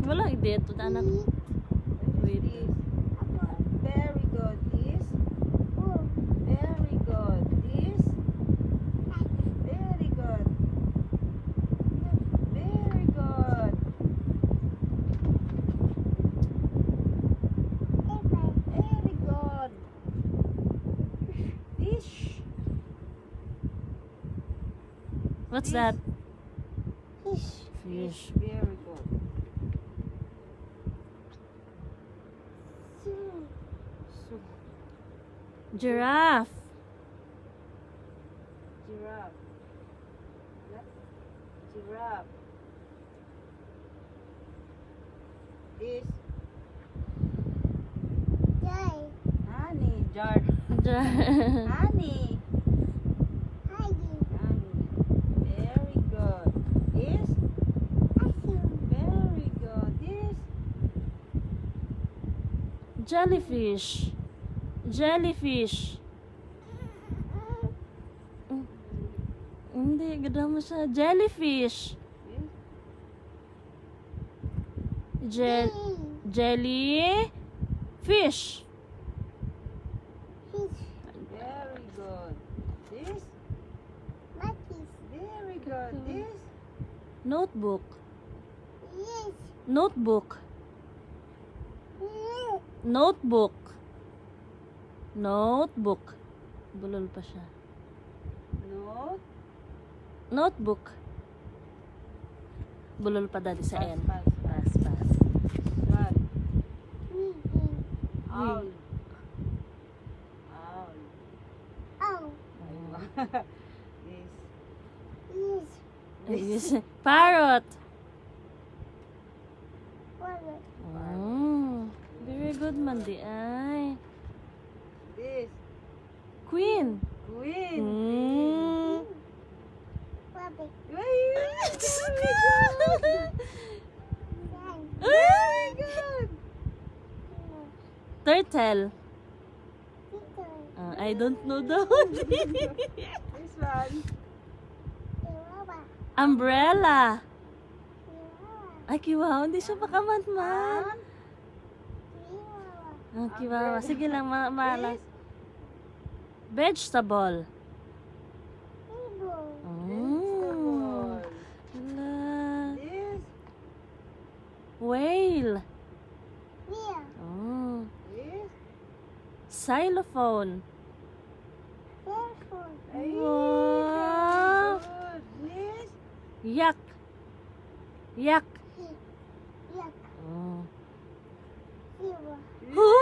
Wala, dito na anak. Wait. Very good. This. Very good. This. Very good. Very good. Very good. Fish. What's that? Fish. Fish. Very good. So, Giraffe. giraffe. Giraffe. This. Jai. Honey. Jar. Jar- Honey. Heidi. Honey. Very good. This. Asu. Very good. This. Jellyfish. Jellyfish. Hindi, ganda mo siya. Jellyfish. This. Jelly. Fish. Fish. Very good. This. Mattis. Very good. This. Notebook. Yes. Notebook. Yes. Notebook. Notebook. Bulol pa siya. Note. Notebook. Bulol pa dali sa N. Pass. Pass, pass. One. Meeting. Owl. Owl. Oh. This. Yes. Parrot. Wallet. Oh, very good man di ay. This. Queen. Queen. Mm. Rabbit. Yan. Very good. Turtle. Peter. I don't know the This one. Chihuahua. Umbrella. Chihuahua. Ay, kiwawa. Hindi siya makamatman. Chihuahua. Ah, kiwawa. Sige lang, malas. This. Vegetable. Table. Mm. Vegetable. Hala. This. Whale. Beer. Oh. This. Xylophone. Barefoot. Ay, Wow. very good. This. Yak. Yak. Yak. Oh. Zebra. Huh?